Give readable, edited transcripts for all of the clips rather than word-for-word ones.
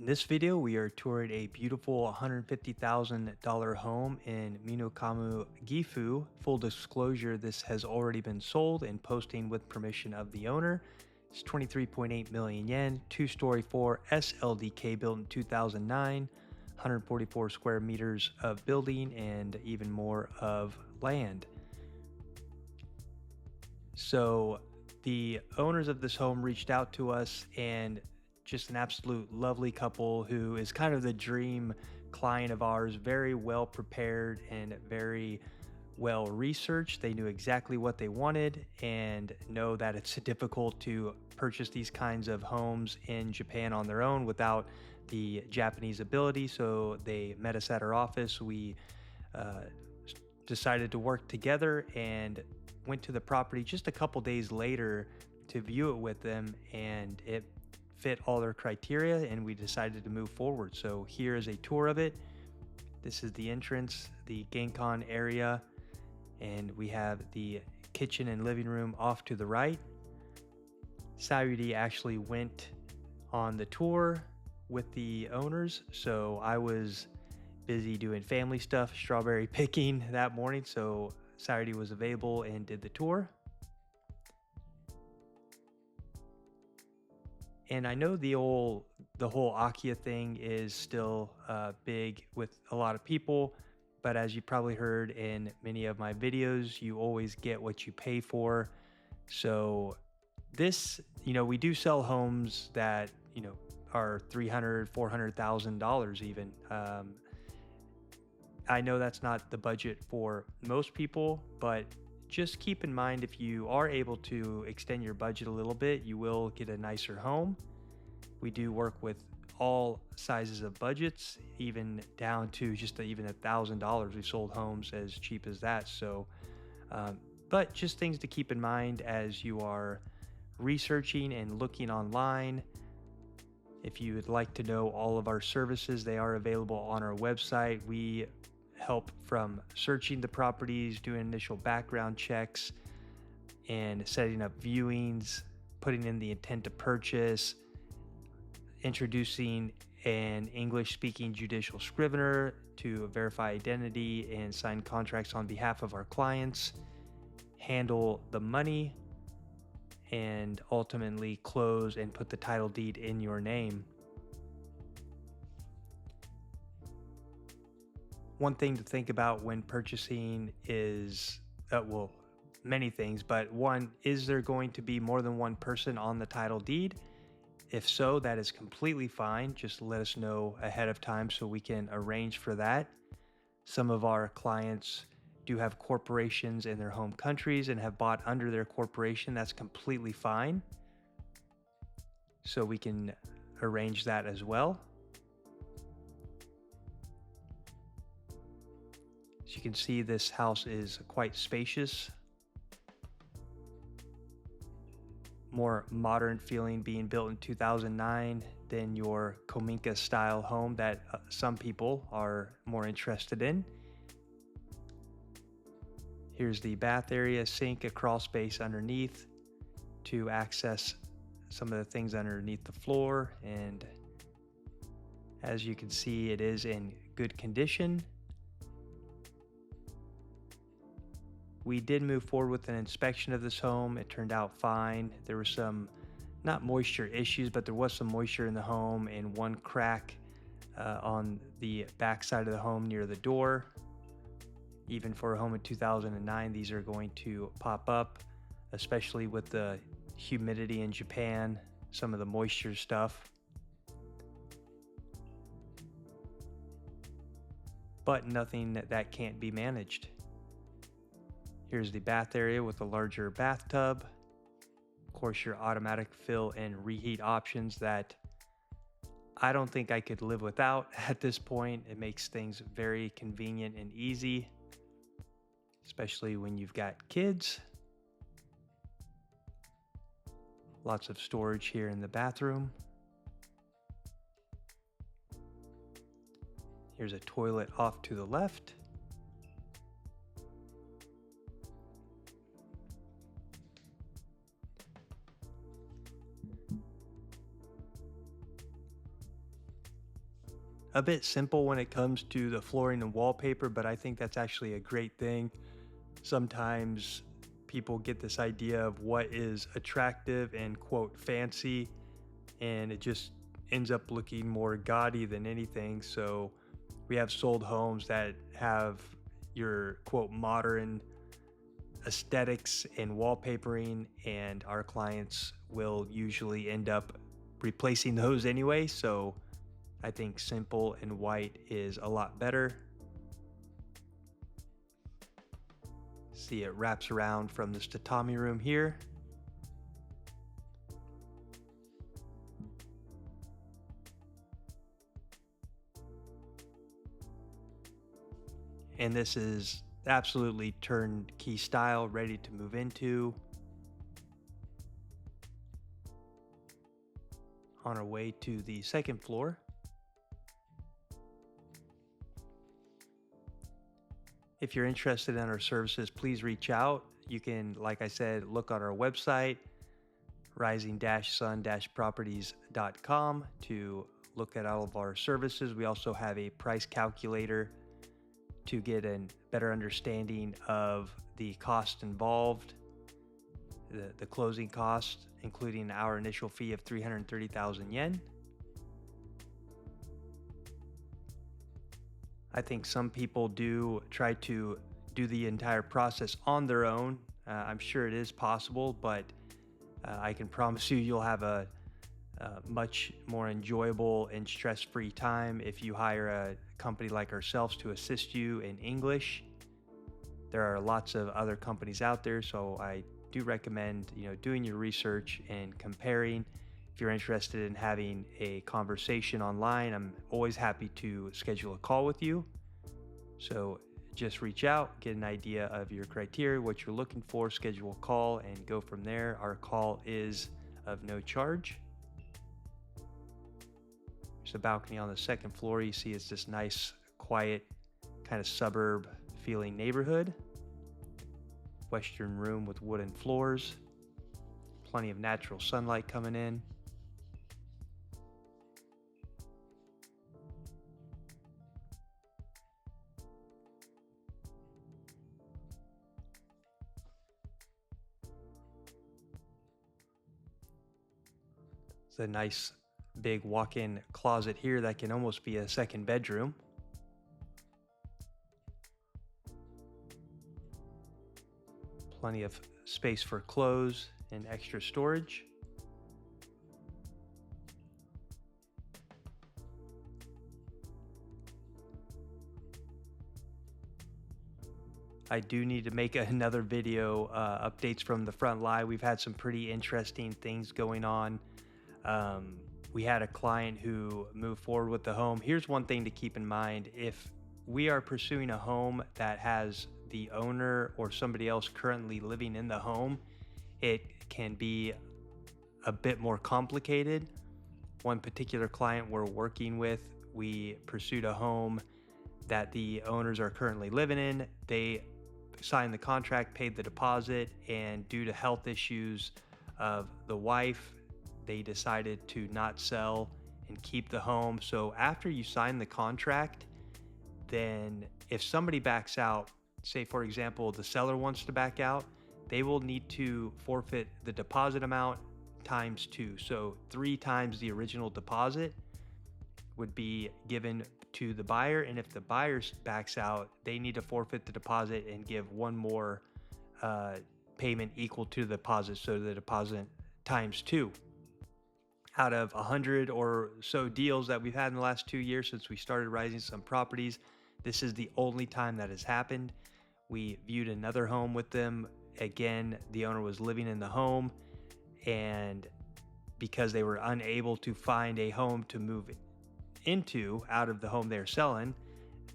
In this video, we are touring a beautiful $150,000 home in Minokamu, Gifu. Full disclosure, this has already been sold and posting with permission of the owner. It's 23.8 million yen, two-story 4 SLDK built in 2009, 144 square meters of building and even more of land. So the owners of this home reached out to us, and just an absolute lovely couple who is kind of the dream client of ours, very well prepared and very well researched. They knew exactly what they wanted and know that it's difficult to purchase these kinds of homes in Japan on their own without the Japanese ability. So they met us at our office. We uh, decided to work together and went to the property just a couple days later to view it with them, and it fit all their criteria and we decided to move forward. So here is a tour of it. This is the entrance, the Genkan area, and we have the kitchen and living room off to the right. Sayuri actually went on the tour with the owners, so I was busy doing family stuff, strawberry picking that morning, so Sayuri was available and did the tour. And I know the whole Akiya thing is still big with a lot of people, but as you probably heard in many of my videos, you always get what you pay for. So this, we do sell homes that, are $300,000, $400,000 even. I know that's not the budget for most people, but just keep in mind, if you are able to extend your budget a little bit, you will get a nicer home. We do work with all sizes of budgets, even down to just even $1,000. We've sold homes as cheap as that. So, but just things to keep in mind as you are researching and looking online. If you would like to know all of our services, they are available on our website. We help from searching the properties, doing initial background checks, and setting up viewings, putting in the intent to purchase, introducing an English-speaking judicial scrivener to verify identity and sign contracts on behalf of our clients, handle the money, and ultimately close and put the title deed in your name. One thing to think about when purchasing is, many things, but one, is there going to be more than one person on the title deed? If so, that is completely fine. Just let us know ahead of time so we can arrange for that. Some of our clients do have corporations in their home countries and have bought under their corporation. That's completely fine. So we can arrange that as well. As you can see, this house is quite spacious. More modern feeling, being built in 2009 than your Kominka style home that some people are more interested in. Here's the bath area, sink, a crawl space underneath to access some of the things underneath the floor. And as you can see, it is in good condition. We did move forward with an inspection of this home. It turned out fine. There were some, not moisture issues, but there was some moisture in the home and one crack on the back side of the home near the door. Even for a home in 2009, these are going to pop up, especially with the humidity in Japan, some of the moisture stuff. But nothing that can't be managed. Here's the bath area with a larger bathtub. Of course, your automatic fill and reheat options that I don't think I could live without at this point. It makes things very convenient and easy, especially when you've got kids. Lots of storage here in the bathroom. Here's a toilet off to the left. a bit simple when it comes to the flooring and wallpaper, but I think that's actually a great thing. Sometimes people get this idea of what is attractive and quote fancy, and it just ends up looking more gaudy than anything. So we have sold homes that have your quote modern aesthetics and wallpapering, and our clients will usually end up replacing those anyway. So I think simple and white is a lot better. See, it wraps around from this tatami room here. And this is absolutely turnkey style, ready to move into. On our way to the second floor. If you're interested in our services, please reach out. You can, like I said, look on our website, rising-sun-properties.com, to look at all of our services. We also have a price calculator to get a better understanding of the cost involved, the closing cost, including our initial fee of 330,000 yen. I think some people do try to do the entire process on their own. I'm sure it is possible, but I can promise you you'll have a much more enjoyable and stress-free time if you hire a company like ourselves to assist you in English. There are lots of other companies out there, so I do recommend doing your research and comparing. If you're interested in having a conversation online, I'm always happy to schedule a call with you. So just reach out, get an idea of your criteria, what you're looking for, schedule a call, and go from there. Our call is of no charge. There's a balcony on the second floor. You see it's this nice, quiet, kind of suburb feeling neighborhood. Western room with wooden floors. Plenty of natural sunlight coming in. It's a nice big walk-in closet here that can almost be a second bedroom. Plenty of space for clothes and extra storage. I do need to make another video, updates from the front line. We've had some pretty interesting things going on. We had a client who moved forward with the home. Here's one thing to keep in mind. If we are pursuing a home that has the owner or somebody else currently living in the home, it can be a bit more complicated. One particular client we're working with, we pursued a home that the owners are currently living in. They signed the contract, paid the deposit, and due to health issues of the wife, they decided to not sell and keep the home. So after you sign the contract, then if somebody backs out, say for example, the seller wants to back out, they will need to forfeit the deposit amount times 2. So 3 times the original deposit would be given to the buyer. And if the buyer backs out, they need to forfeit the deposit and give one more payment equal to the deposit. So the deposit times 2. Out of 100 or so deals that we've had in the last 2 years since we started Rising Sun Properties, this is the only time that has happened. We viewed another home with them. Again, the owner was living in the home, and because they were unable to find a home to move into out of the home they're selling,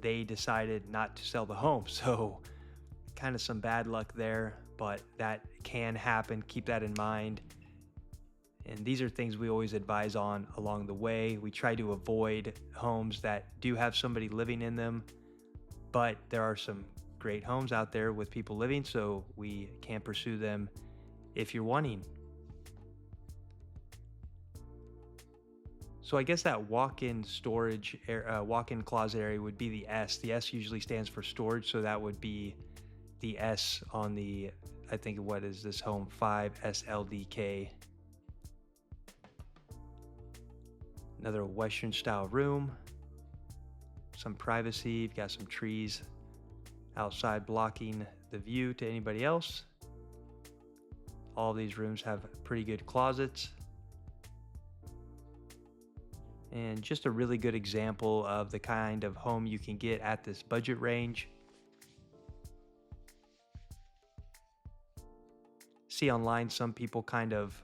they decided not to sell the home. So kind of some bad luck there, but that can happen. Keep that in mind. And these are things we always advise on along the way. We try to avoid homes that do have somebody living in them, but there are some great homes out there with people living, so we can pursue them if you're wanting. So So I guess that walk-in storage, walk-in closet area would be the S. The S usually stands for storage, so that would be the S on the, I think, what is this home 5SLDK. Another Western style room, some privacy. You've got some trees outside blocking the view to anybody else. All of these rooms have pretty good closets. And just a really good example of the kind of home you can get at this budget range. See online some people kind of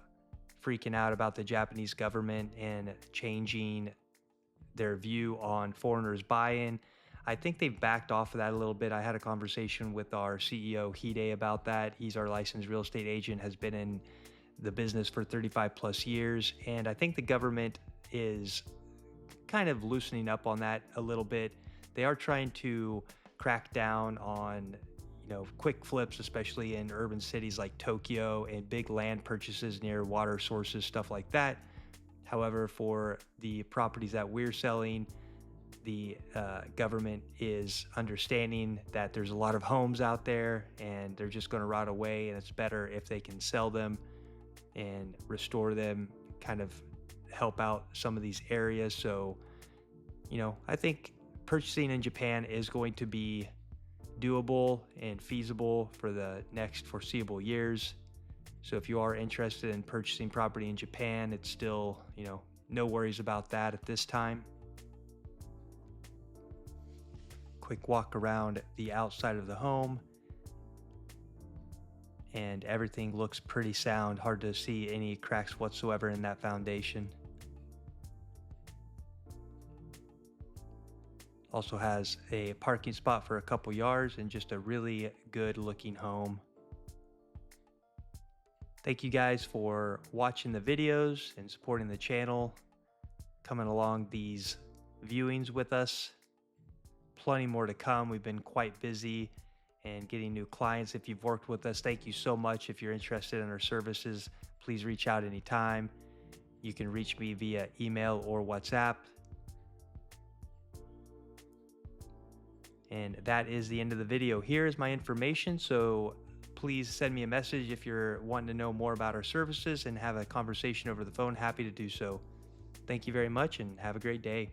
freaking out about the Japanese government and changing their view on foreigners buy-in. I think they've backed off of that a little bit. I had a conversation with our CEO Hide about that. He's our licensed real estate agent, has been in the business for 35 plus years, and I think the government is kind of loosening up on that a little bit. They are trying to crack down on, quick flips, especially in urban cities like Tokyo, and big land purchases near water sources, stuff like that. However, for the properties that we're selling, the government is understanding that there's a lot of homes out there and they're just going to rot away, and it's better if they can sell them and restore them, kind of help out some of these areas. So, I think purchasing in Japan is going to be doable and feasible for the next foreseeable years. So if you are interested in purchasing property in Japan, it's still, no worries about that at this time. Quick walk around the outside of the home, and everything looks pretty sound. Hard to see any cracks whatsoever in that foundation. Also has a parking spot for a couple yards and just a really good looking home. Thank you guys for watching the videos and supporting the channel, coming along these viewings with us. Plenty more to come. We've been quite busy and getting new clients. If you've worked with us, thank you so much. If you're interested in our services, please reach out anytime. You can reach me via email or WhatsApp. And that is the end of the video. Here is my information, so please send me a message if you're wanting to know more about our services and have a conversation over the phone. Happy to do so. Thank you very much and have a great day.